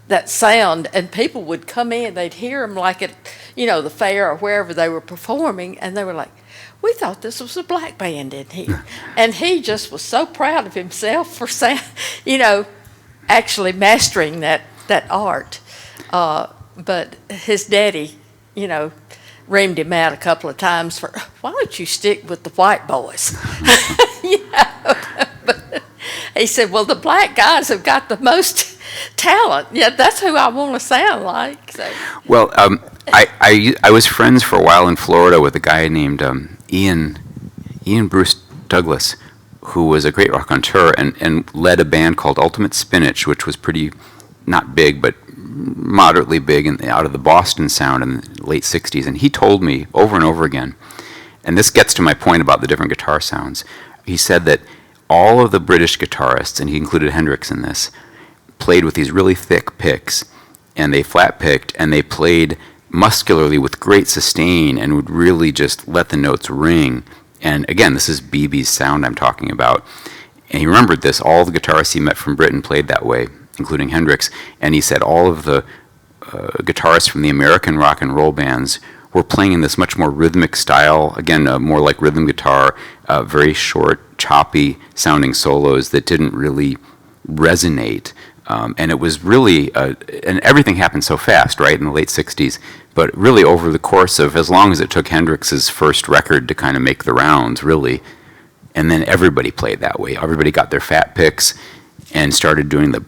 that sound. And people would come in, they'd hear him like at, the fair or wherever they were performing, and they were like, "We thought this was a black band in here." And he just was so proud of himself for actually mastering that art. But his daddy, reamed him out a couple of times for, "Why don't you stick with the white boys?" But he said, "Well, the black guys have got the most talent. Yeah, that's who I want to sound like." So. Well, I was friends for a while in Florida with a guy named Ian Bruce Douglas, who was a great raconteur and led a band called Ultimate Spinach, which was pretty, not big, but moderately big out of the Boston sound in the late 60s. And he told me over and over again, and this gets to my point about the different guitar sounds, he said that all of the British guitarists, and he included Hendrix in this, played with these really thick picks, and they flat picked, and they played muscularly with great sustain and would really just let the notes ring. And again, this is B.B.'s sound I'm talking about. And he remembered this. All the guitarists he met from Britain played that way, including Hendrix. And he said all of the guitarists from the American rock and roll bands were playing in this much more rhythmic style, again, more like rhythm guitar, very short, choppy sounding solos that didn't really resonate. And it was really, and everything happened so fast, right, in the late 60s, but really over the course of, as long as it took Hendrix's first record to kind of make the rounds, really, and then everybody played that way. Everybody got their fat picks and started doing the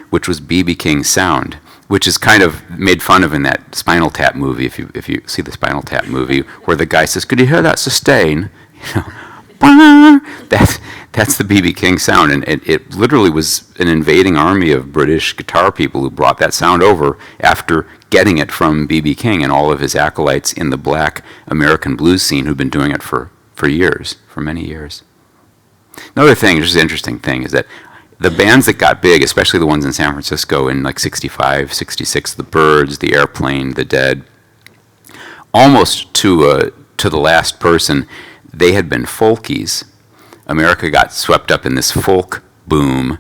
which was B.B. King's sound, which is kind of made fun of in that Spinal Tap movie, if you see the Spinal Tap movie, where the guy says, "Could you hear that sustain?" You know, that's the B.B. King sound, and it literally was an invading army of British guitar people who brought that sound over after getting it from B.B. King and all of his acolytes in the black American blues scene who'd been doing it for years, for many years. Another thing, just an interesting thing, is that the bands that got big, especially the ones in San Francisco in like 65, 66, the Byrds, the Airplane, the Dead, almost to the last person, they had been folkies. America got swept up in this folk boom,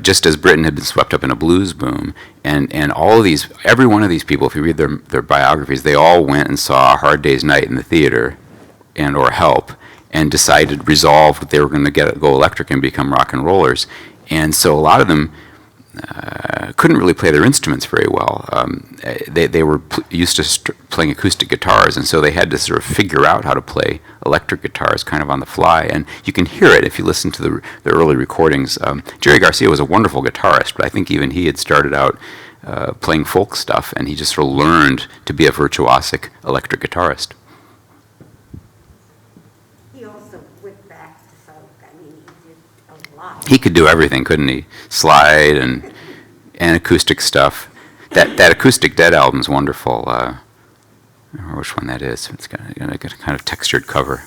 just as Britain had been swept up in a blues boom. And all of these, every one of these people, if you read their biographies, they all went and saw A Hard Day's Night in the theater and or Help, and resolved that they were going to go electric and become rock and rollers. And so a lot of them couldn't really play their instruments very well. They were used to playing acoustic guitars, and so they had to sort of figure out how to play electric guitars kind of on the fly. And you can hear it if you listen to the early recordings. Jerry Garcia was a wonderful guitarist, but I think even he had started out playing folk stuff, and he just sort of learned to be a virtuosic electric guitarist. He could do everything, couldn't he? Slide and acoustic stuff. That Acoustic Dead album's wonderful. I don't remember which one that is. It's got a kind of textured cover.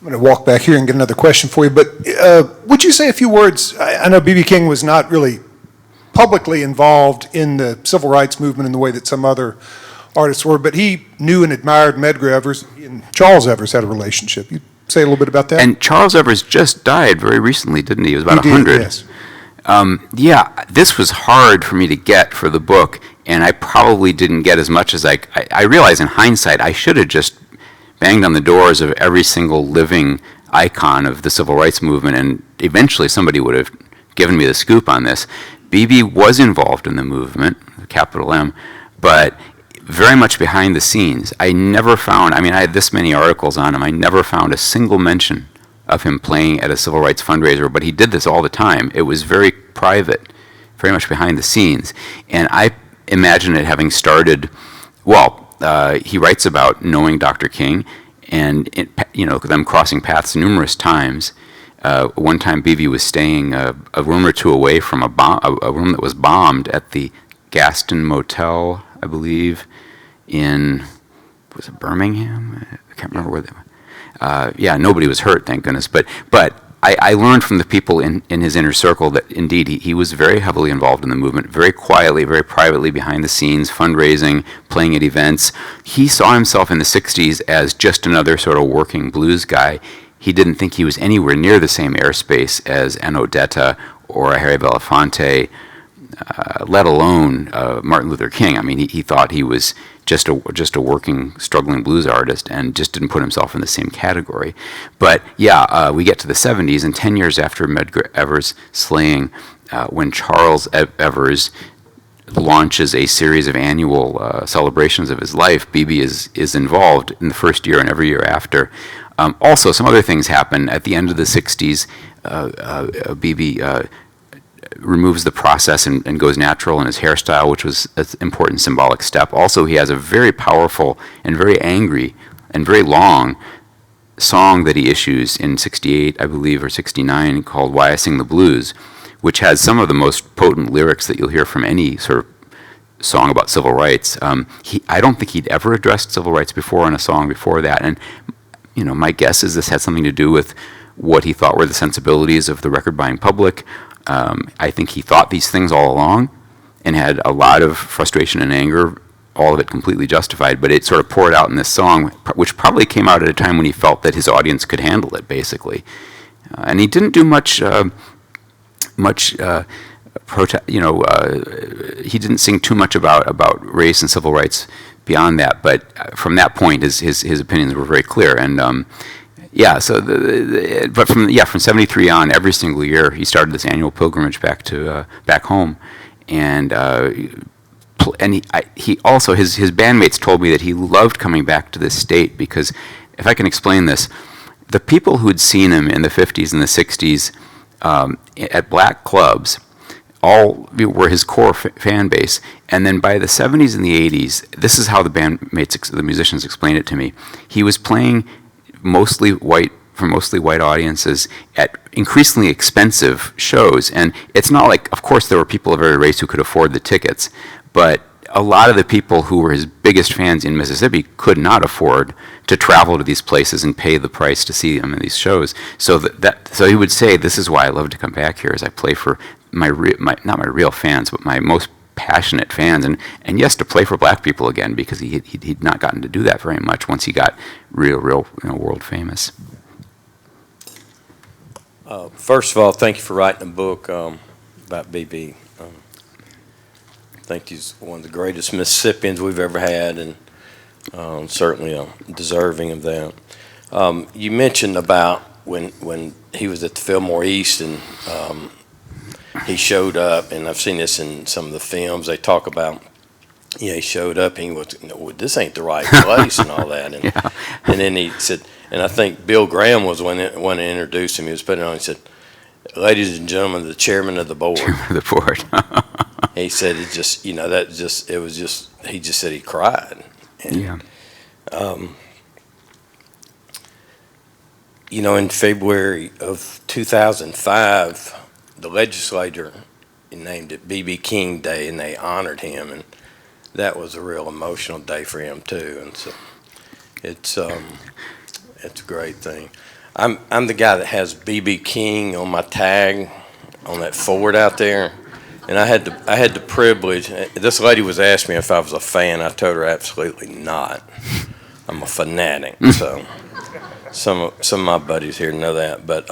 I'm going to walk back here and get another question for you, but would you say a few words? I know B.B. King was not really publicly involved in the civil rights movement in the way that some other artists were, but he knew and admired Medgar Evers, and Charles Evers had a relationship. You say a little bit about that? And Charles Evers just died very recently, didn't he? He was about 100. Yes. Yeah, this was hard for me to get for the book, and I probably didn't get as much as I realize in hindsight I should have just banged on the doors of every single living icon of the civil rights movement, and eventually somebody would have given me the scoop on this. B.B. was involved in the movement, capital M, but very much behind the scenes. I never found, I had this many articles on him, I never found a single mention of him playing at a civil rights fundraiser, but he did this all the time. It was very private, very much behind the scenes. And I imagine it having started, he writes about knowing Dr. King and them crossing paths numerous times. One time B.B. was staying a room or two away from a room that was bombed at the Gaston Motel, I believe, was it Birmingham? I can't remember where they were. Nobody was hurt, thank goodness. But I learned from the people in his inner circle that indeed he was very heavily involved in the movement, very quietly, very privately behind the scenes, fundraising, playing at events. He saw himself in the 60s as just another sort of working blues guy. He didn't think he was anywhere near the same airspace as an Odetta or a Harry Belafonte, let alone Martin Luther King. He thought he was just a working, struggling blues artist and just didn't put himself in the same category. But we get to the 70s, and 10 years after Medgar Evers' slaying, when Charles Evers launches a series of annual celebrations of his life, B.B. is involved in the first year and every year after. Also, some other things happen. At the end of the 60s, B.B. removes the process and goes natural in his hairstyle, which was an important symbolic step. Also, he has a very powerful and very angry and very long song that he issues in 68, I believe, or 69, called Why I Sing the Blues, which has some of the most potent lyrics that you'll hear from any sort of song about civil rights. I don't think he'd ever addressed civil rights before in a song before that. And, my guess is this had something to do with what he thought were the sensibilities of the record-buying public. I think he thought these things all along and had a lot of frustration and anger all of it completely justified, but it sort of poured out in this song, which probably came out at a time when he felt that his audience could handle it, basically. And he didn't do much, he didn't sing too much about race and civil rights beyond that. But from that point, his opinions were very clear. And from '73 on, every single year, he started this annual pilgrimage back home, and he also his bandmates told me that he loved coming back to this state because, if I can explain this, the people who had seen him in the 50s and the 60s at black clubs all were his core fan base, and then by the 70s and the 80s, this is how the musicians explained it to me. He was playing mostly white audiences at increasingly expensive shows, and it's not like, of course, there were people of every race who could afford the tickets, but a lot of the people who were his biggest fans in Mississippi could not afford to travel to these places and pay the price to see them in these shows. So so he would say, "This is why I love to come back here, is I play for not my real fans, but my most passionate fans, and yes, to play for black people again, because he'd not gotten to do that very much once he got real world famous." First of all, thank you for writing a book about B.B. I think he's one of the greatest Mississippians we've ever had, and certainly deserving of that. You mentioned about when he was at the Fillmore East and he showed up, and I've seen this in some of the films. They talk about, he showed up and he was, "No, this ain't the right place," and all that. And, and then he said, and I think Bill Graham was one that introduced him. He was putting it on. He said, "Ladies and gentlemen, the chairman of the board." Chairman of the board. He said he just said he cried. And, in February of 2005, the legislature named it B.B. King Day, and they honored him, and that was a real emotional day for him too. And so it's a great thing. I'm the guy that has B.B. King on my tag on that Ford out there. And I had the privilege. This lady was asking me if I was a fan. I told her absolutely not. I'm a fanatic. So some of my buddies here know that. But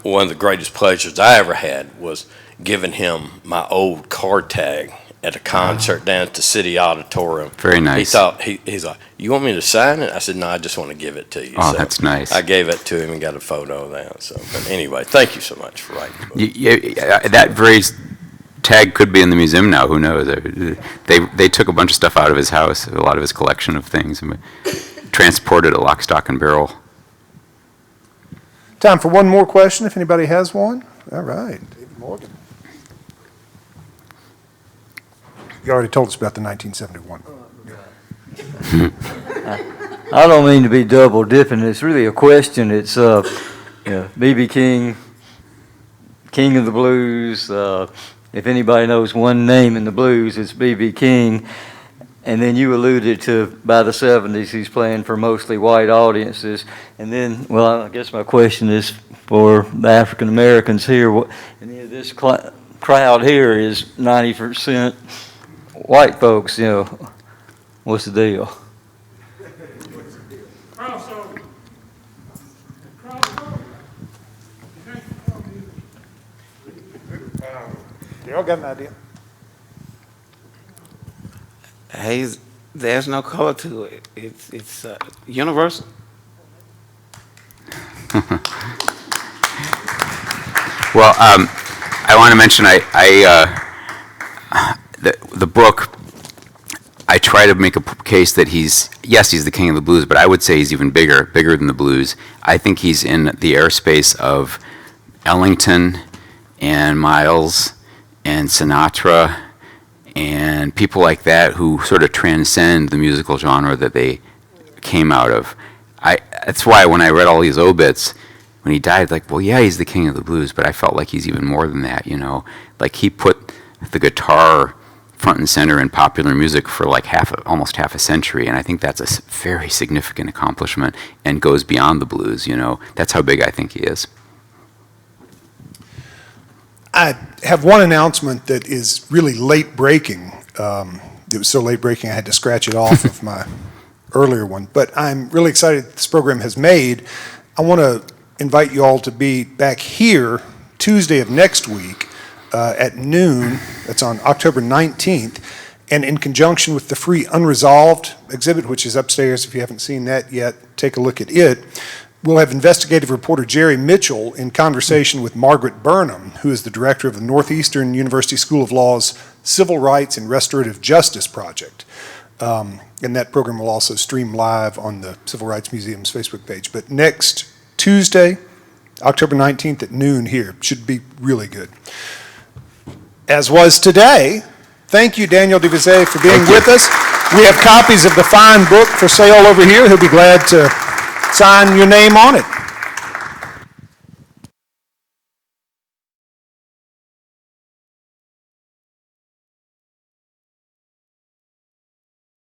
one of the greatest pleasures I ever had was giving him my old card tag at a concert down at the City Auditorium. Very nice. He's like, "You want me to sign it?" I said, "No, I just want to give it to you." Oh, so that's nice. I gave it to him and got a photo of that. So, but anyway, thank you so much for writing the book. That very tag could be in the museum now. Who knows? They took a bunch of stuff out of his house, a lot of his collection of things, and transported it lock, stock, and barrel. Time for one more question, if anybody has one. All right, David Morgan. You already told us about the 1971. I don't mean to be double dipping. It's really a question. It's B.B. King, King of the Blues. If anybody knows one name in the blues, it's B.B. King. And then you alluded to, by the 70s, he's playing for mostly white audiences. And then, well, I guess my question is for the African Americans here. And this crowd here is 90% white folks. What's the deal? You all got an idea? There's no color to it. It's universal. Well, I want to mention the book. I try to make a case that he's the king of the blues, but I would say he's even bigger than the blues. I think he's in the airspace of Ellington and Miles and Sinatra and people like that who sort of transcend the musical genre that they came out of. That's why when I read all these obits, when he died, like, well, yeah, he's the king of the blues, but I felt like he's even more than that, Like, he put the guitar front and center in popular music for like almost half a century, and I think that's a very significant accomplishment and goes beyond the blues, That's how big I think he is. I have one announcement that is really late breaking. It was so late breaking, I had to scratch it off of my earlier one. But I'm really excited that this program has made. I want to invite you all to be back here Tuesday of next week at noon. That's on October 19th. And in conjunction with the free Unresolved exhibit, which is upstairs, if you haven't seen that yet, take a look at it. We'll have investigative reporter Jerry Mitchell in conversation with Margaret Burnham, who is the director of the Northeastern University School of Law's Civil Rights and Restorative Justice Project. And that program will also stream live on the Civil Rights Museum's Facebook page. But next Tuesday, October 19th at noon here, should be really good. As was today, thank you, Daniel de Visé, for being with us. We have copies of the fine book for sale over here. He'll be glad to sign your name on it.